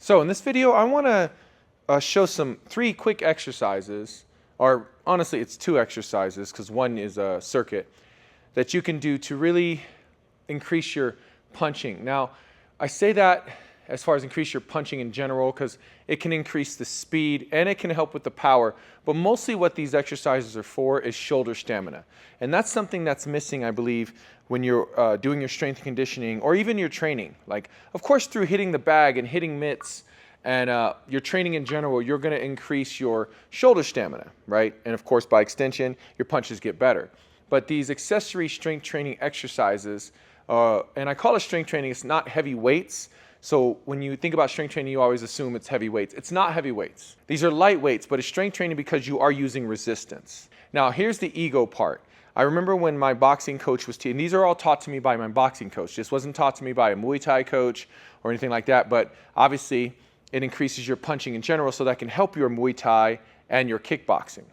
So in this video, I want to show three quick exercises, or honestly, it's two exercises because one is a circuit that you can do to really increase your punching. Now, I say that as far as increase your punching in general because it can increase the speed and it can help with the power. But mostly what these exercises are for is shoulder stamina. And that's something that's missing, I believe, when you're doing your strength and conditioning or even your training. Like, of course, through hitting the bag and hitting mitts and your training in general, you're going to increase your shoulder stamina, right? And of course, by extension, your punches get better. But these accessory strength training exercises, and I call it strength training, it's not heavy weights. So when you think about strength training, you always assume it's heavy weights. It's not heavy weights. These are light weights, but it's strength training because you are using resistance. Now, here's the ego part. I remember when my boxing coach was teaching, these are all taught to me by my boxing coach. This wasn't taught to me by a Muay Thai coach or anything like that, but obviously it increases your punching in general, so that can help your Muay Thai and your kickboxing.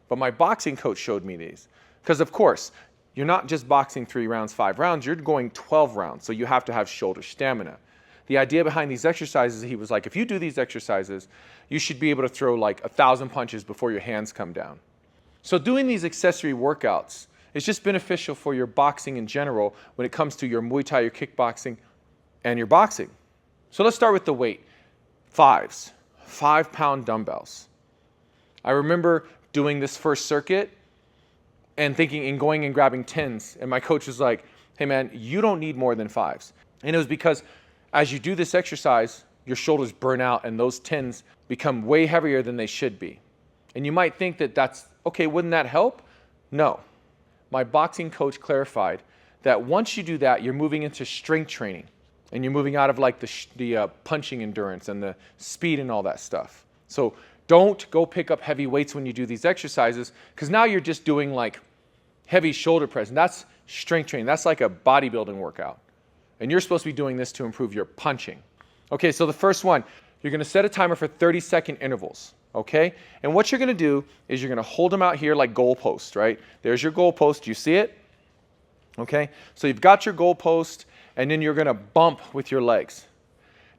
But my boxing coach showed me these because, of course, you're not just boxing 3 rounds, 5 rounds, you're going 12 rounds, so you have to have shoulder stamina. The idea behind these exercises, he was like, if you do these exercises, you should be able to throw like 1,000 punches before your hands come down. So doing these accessory workouts is just beneficial for your boxing in general when it comes to your Muay Thai, your kickboxing, and your boxing. So let's start with the weight. 5s, 5-pound dumbbells. I remember doing this first circuit and thinking and going and grabbing 10s. And my coach was like, hey man, you don't need more than 5s. And it was because as you do this exercise, your shoulders burn out and those 10s become way heavier than they should be. And you might think that that's, okay, wouldn't that help? No. My boxing coach clarified that once you do that, you're moving into strength training and you're moving out of like the punching endurance and the speed and all that stuff. So don't go pick up heavy weights when you do these exercises because now you're just doing like heavy shoulder press. And that's strength training. That's like a bodybuilding workout. And you're supposed to be doing this to improve your punching. Okay, so the first one, you're gonna set a timer for 30-second intervals, okay? And what you're gonna do is you're gonna hold them out here like goalposts, right? There's your goalpost, you see it? Okay, so you've got your goalpost and then you're gonna bump with your legs.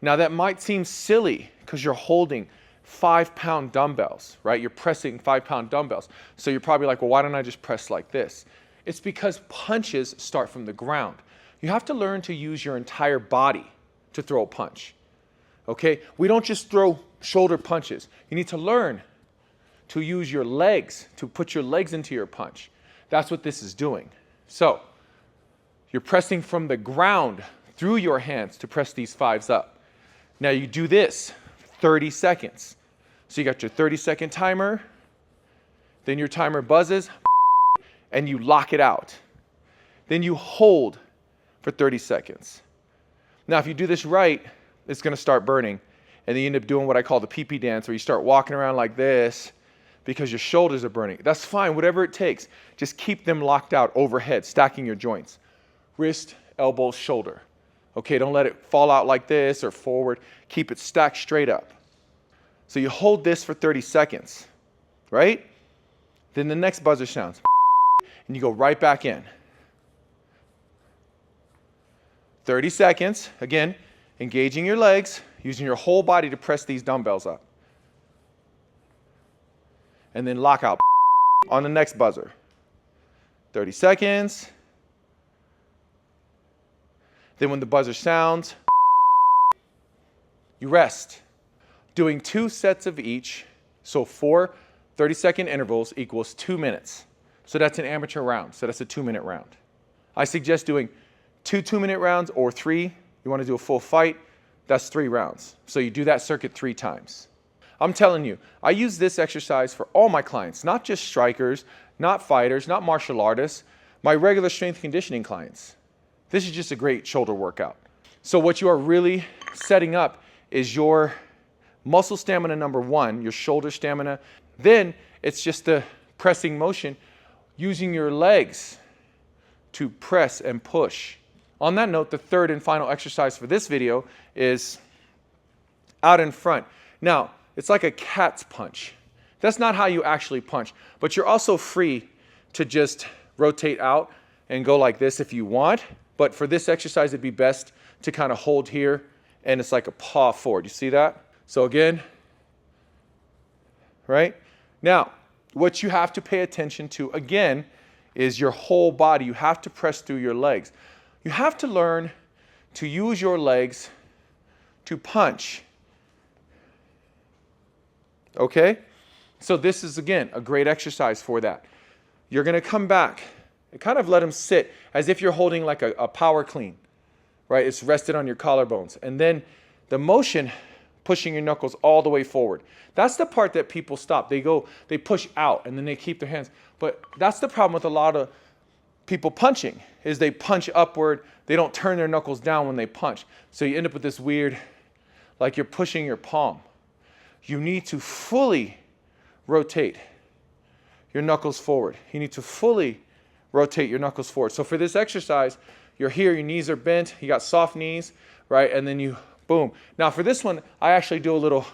Now that might seem silly because you're holding 5-pound dumbbells, right? You're pressing 5-pound dumbbells. So you're probably like, well, why don't I just press like this? It's because punches start from the ground. You have to learn to use your entire body to throw a punch, okay? We don't just throw shoulder punches. You need to learn to use your legs, to put your legs into your punch. That's what this is doing. So you're pressing from the ground through your hands to press these 5s up. Now you do this 30 seconds. So you got your 30-second timer, then your timer buzzes, and you lock it out. Then you hold for 30 seconds. Now, if you do this right, it's gonna start burning. And then you end up doing what I call the pee-pee dance, where you start walking around like this because your shoulders are burning. That's fine, whatever it takes. Just keep them locked out overhead, stacking your joints. Wrist, elbow, shoulder. Okay, don't let it fall out like this or forward. Keep it stacked straight up. So you hold this for 30 seconds, right? Then the next buzzer sounds, and you go right back in. 30 seconds, again, engaging your legs, using your whole body to press these dumbbells up. And then lock out on the next buzzer. 30 seconds. Then when the buzzer sounds, you rest. Doing 2 sets of each, so 4 30-second intervals equals 2 minutes. So that's an amateur round, so that's a 2-minute round. I suggest doing 2 2-minute rounds or 3. You want to do a full fight, that's 3 rounds. So you do that circuit 3 times. I'm telling you, I use this exercise for all my clients, not just strikers, not fighters, not martial artists, my regular strength conditioning clients. This is just a great shoulder workout. So what you are really setting up is your muscle stamina number 1, your shoulder stamina. Then it's just the pressing motion using your legs to press and push. On that note, the third and final exercise for this video is out in front. Now, it's like a cat's punch. That's not how you actually punch, but you're also free to just rotate out and go like this if you want. But for this exercise, it'd be best to kind of hold here, and it's like a paw forward. You see that? So again, right? Now, what you have to pay attention to, again, is your whole body. You have to press through your legs. You have to learn to use your legs to punch. Okay? So this is, again, a great exercise for that. You're going to come back and kind of let them sit as if you're holding like a power clean, right? It's rested on your collarbones. And then the motion, pushing your knuckles all the way forward. That's the part that people stop. They push out and then they keep their hands. But that's the problem with a lot of people punching, is they punch upward. They don't turn their knuckles down when they punch. So you end up with this weird, like you're pushing your palm. You need to fully rotate your knuckles forward. You need to fully rotate your knuckles forward. So for this exercise, you're here, your knees are bent, you got soft knees, right? And then you, boom. Now for this one, I actually do a little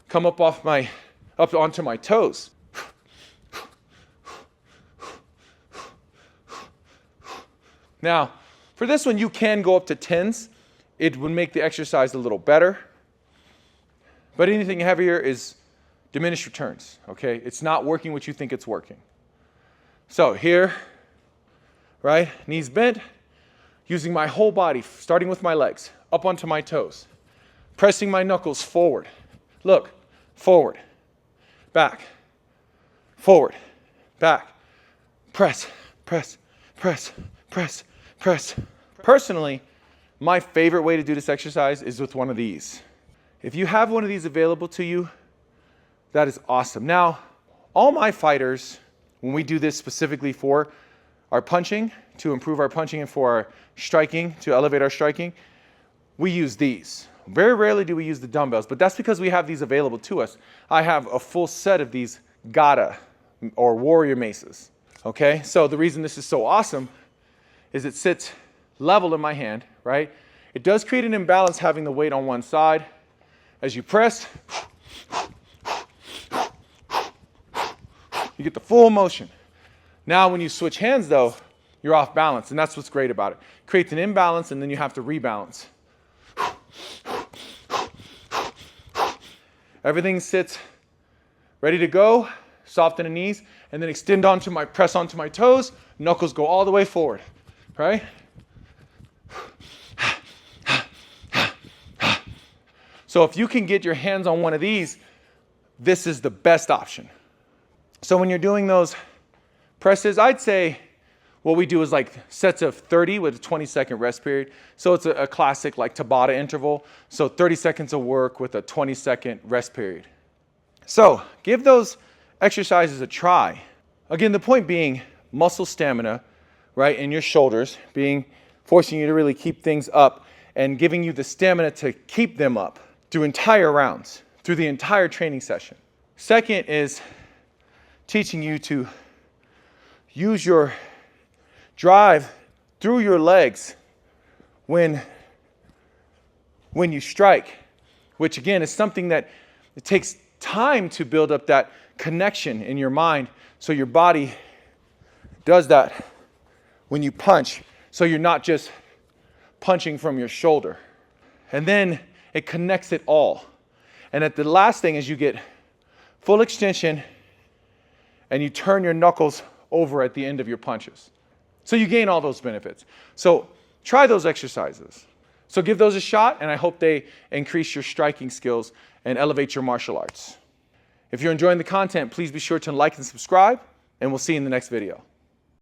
come up onto my toes. Now, for this one, you can go up to 10s. It would make the exercise a little better. But anything heavier is diminished returns, okay? It's not working what you think it's working. So here, right, knees bent, using my whole body, starting with my legs, up onto my toes, pressing my knuckles forward. Look, forward, back, forward, back, press, press, press, press, press. Personally, my favorite way to do this exercise is with one of these. If you have one of these available to you, that is awesome. Now, all my fighters, when we do this specifically for our punching, to improve our punching and for our striking, to elevate our striking, we use these. Very rarely do we use the dumbbells, but that's because we have these available to us. I have a full set of these Gata or warrior maces, okay? So the reason this is so awesome is it sits level in my hand, right? It does create an imbalance having the weight on one side. As you press, you get the full motion. Now when you switch hands though, you're off balance, and that's what's great about it. Creates an imbalance and then you have to rebalance. Everything sits ready to go, soften the knees, and then extend onto press onto my toes, knuckles go all the way forward, right? So if you can get your hands on one of these, this is the best option. So when you're doing those presses, I'd say what we do is like sets of 30 with a 20-second rest period. So it's a classic like Tabata interval. So 30 seconds of work with a 20-second rest period. So give those exercises a try. Again, the point being muscle stamina, right, in your shoulders, forcing you to really keep things up and giving you the stamina to keep them up through entire rounds, through the entire training session. Second is teaching you to use your drive through your legs when you strike, which again is something that it takes time to build up that connection in your mind so your body does that when you punch, so you're not just punching from your shoulder. And then it connects it all. And the last thing is you get full extension and you turn your knuckles over at the end of your punches. So you gain all those benefits. So try those exercises. So give those a shot, and I hope they increase your striking skills and elevate your martial arts. If you're enjoying the content, please be sure to like and subscribe, and we'll see you in the next video.